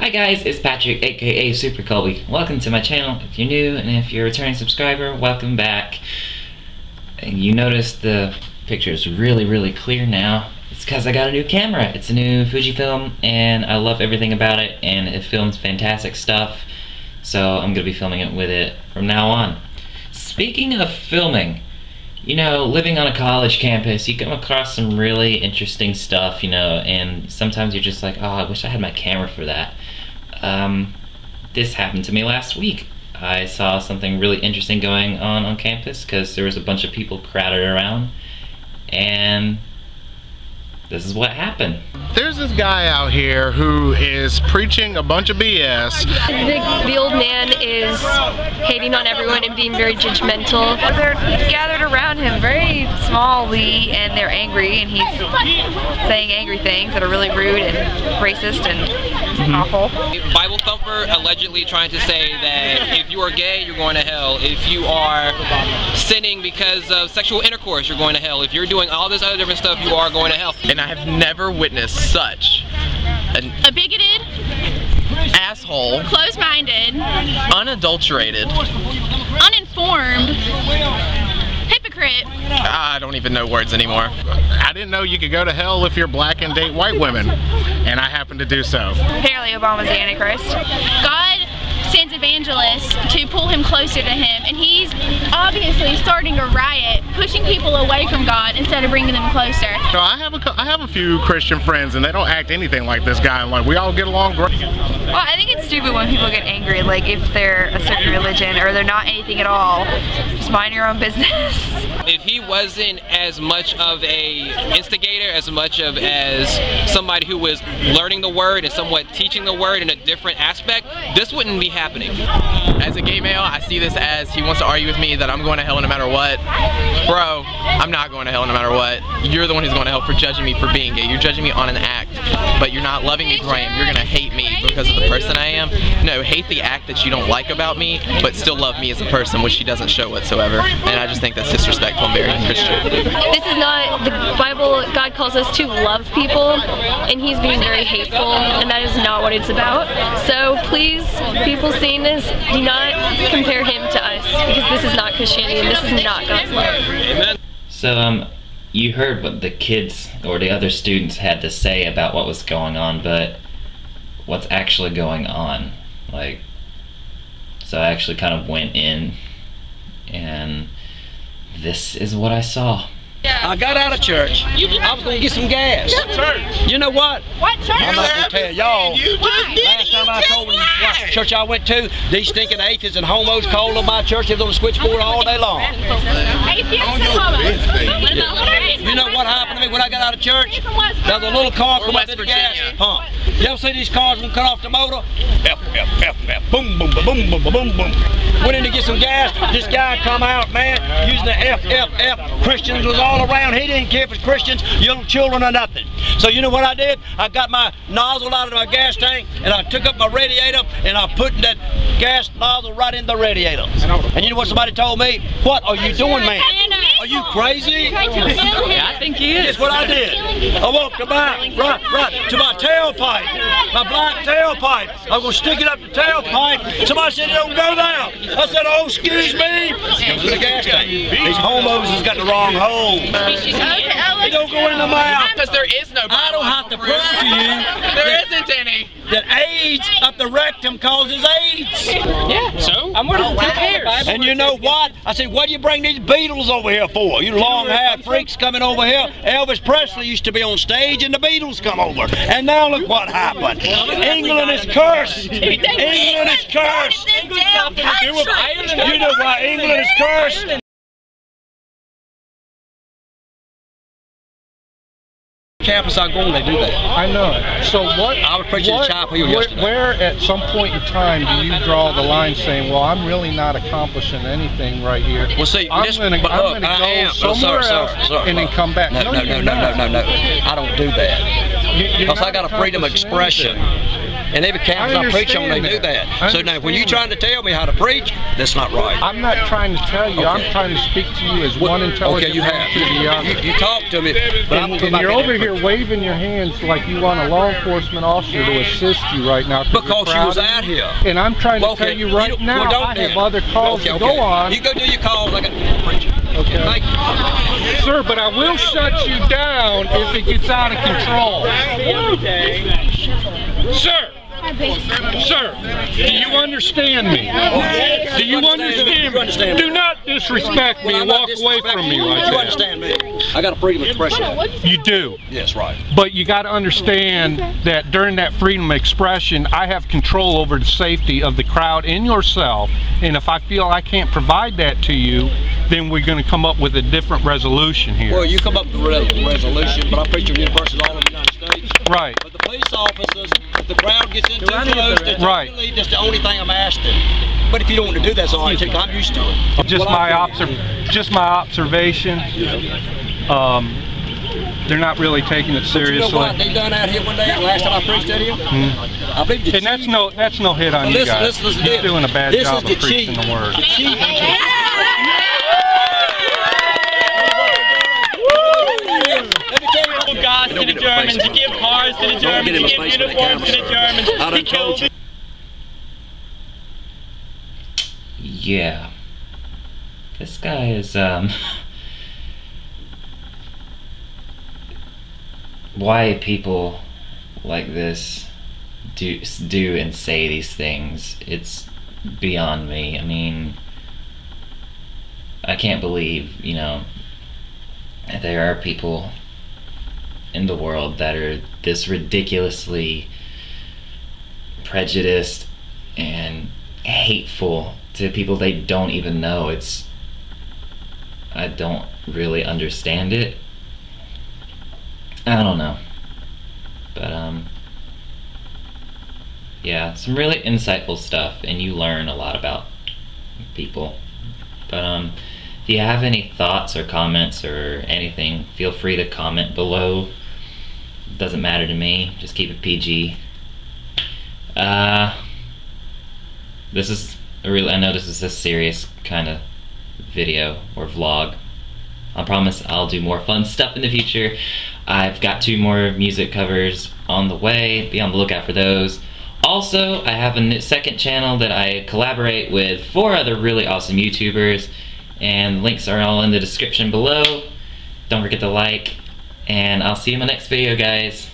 Hi guys, it's Patrick, aka SuperCulby. Welcome to my channel if you're new, and if you're a returning subscriber, welcome back. And you notice the picture is really clear now. It's because I got a new camera. It's a new Fujifilm, and I love everything about it, and it films fantastic stuff. So I'm going to be filming it with it from now on. Speaking of filming, you know, living on a college campus, you come across some really interesting stuff, you know, and sometimes you're just like, oh, I wish I had my camera for that. This happened to me last week. I saw something really interesting going on campus because there was a bunch of people crowded around, and this is what happened. There's this guy out here who is preaching a bunch of BS. The old man is hating on everyone and being very judgmental. They're gathered around him very smallly, and they're angry, and he's saying angry things that are really rude and racist and awful. Bible thumper allegedly trying to say that if you are gay, you're going to hell. If you are sinning because of sexual intercourse, you're going to hell. If you're doing all this other different stuff, you are going to hell. And I have never witnessed such a bigoted, asshole, closed-minded, unadulterated, uninformed, hypocrite. I don't even know words anymore. I didn't know you could go to hell if you're black and date white women, and I happen to do so. Apparently Obama's the Antichrist. God sends Evangelist to pull him closer to him, and he's obviously starting a riot, pushing people away from God instead of bringing them closer. So I have a few Christian friends, and they don't act anything like this guy. Like, we all get along great. Well, I think it's stupid when people get angry, like if they're a certain religion or they're not anything at all. Just mind your own business. If he wasn't as much of a instigator, as much of as somebody who was learning the word and somewhat teaching the word in a different aspect, this wouldn't be happening. As a gay male, I see this as he wants to argue with me that I'm going to hell no matter what. Bro, I'm not going to hell no matter what. You're the one who's going to hell for judging me for being gay. You're judging me on an act, but you're not loving me, Graham. You're going to hate me because of the person I am. No, hate the act that you don't like about me, but still love me as a person, which he doesn't show whatsoever. And I just think that's disrespectful and very Christian. This is not the Bible. God calls us to love people, and he's being very hateful, and that is not what it's about. So please, people seeing this, do not compare him to us, because this is not Christianity and this is not God's love. Amen. So, you heard what the kids or the other students had to say about what was going on, but what's actually going on? Like, so I actually kind of went in, and this is what I saw. I got out of church. I was going to get some gas. What church? You know what? What church? I'm not going to tell y'all. Last time I told them what church I went to, these stinking atheists and homos called on my church. They was on the switchboard all day long. Atheists and homos. You know what happened to me when I got out of church? There was a little car come up to the gas pump. You ever see these cars when cut off the motor? F, F, F, F, boom, boom, boom, boom, boom, boom, boom. Went in to get some gas. This guy come out, man, using the F, F, F. Christians was all around. He didn't care if it's Christians, young children, or nothing. So you know what I did? I got my nozzle out of my gas tank, and I took up my radiator, and I put that gas nozzle right in the radiator. And you know what somebody told me? What are you doing, man? Are you crazy? Yeah, I think he is. That's what I did. I walked back, right to my tailpipe, my black tailpipe. I'm going to stick it up the tailpipe. Somebody said, don't go there. I said, oh, excuse me. It was in the gas tank. These homos has got the wrong hole. They don't go in the mouth. Because there is no Bible. I don't have to prove to you there isn't any. that AIDS up the rectum causes AIDS. Yeah, so? I'm wondering who cares? And you know what? I said, what do you bring these Beatles over here for? You long-haired freaks coming over here. Elvis Presley used to be on stage and the Beatles come over. And now look what happened. England is cursed. England is cursed. You know why England is cursed? Campus I go on, they do that. I know. So what? I was preaching to Chapel Hill yesterday. Where at some point in time do you draw the line saying, well, I'm really not accomplishing anything right here. Well, see, I'm going to go somewhere else and then come back. No. I don't do that. Because I got a freedom of expression. And every campus I preach on, they do that. So now, when you're trying to tell me how to preach, that's not right. I'm not trying to tell you. Okay. I'm trying to speak to you as one intelligent man to the other. You talk to me, but and you're over here waving your hands like you want a law enforcement officer to assist you right now. Because you was out here. And I'm trying to tell you right now, I have other calls to go on. You go do your calls. I got to preach. Okay. Thank you. Sir, but I will shut you down if it gets out of control. Sir! Sir, do you understand me? Do you understand me? Do not disrespect me and walk away from me like that. You understand me? I got a freedom of expression. You do. Yes, right. But you got to understand that during that freedom of expression, I have control over the safety of the crowd and yourself. And if I feel I can't provide that to you, then we're going to come up with a different resolution here. Well, you come up with a resolution, but I preach on universities all over the United States. Right. But the police officers, if the crowd gets into close, right. That's the only thing I'm asking. But if you don't want to do that, that's all right. I'm used to it. Just my observation. They're not really taking it seriously. But you know what they done out here one day? Last time I preached at here, I believe and that's no hit on you guys. You're doing a bad job of preaching the word. Gas to the Germans, to give cars to the Germans, to give uniforms to the Germans, to kill them. Yeah. This guy is, why people like this do and say these things, it's beyond me. I mean, I can't believe, you know, that there are people in the world that are this ridiculously prejudiced and hateful to people they don't even know. I don't really understand it. I don't know. But yeah, some really insightful stuff, and you learn a lot about people. But if you have any thoughts or comments or anything, feel free to comment below. Doesn't matter to me, just keep it PG. This is I know this is a serious kind of video or vlog. I promise I'll do more fun stuff in the future. I've got 2 more music covers on the way. Be on the lookout for those. Also, I have a second channel that I collaborate with 4 other really awesome YouTubers, and links are all in the description below. Don't forget to like, and I'll see you in my next video, guys.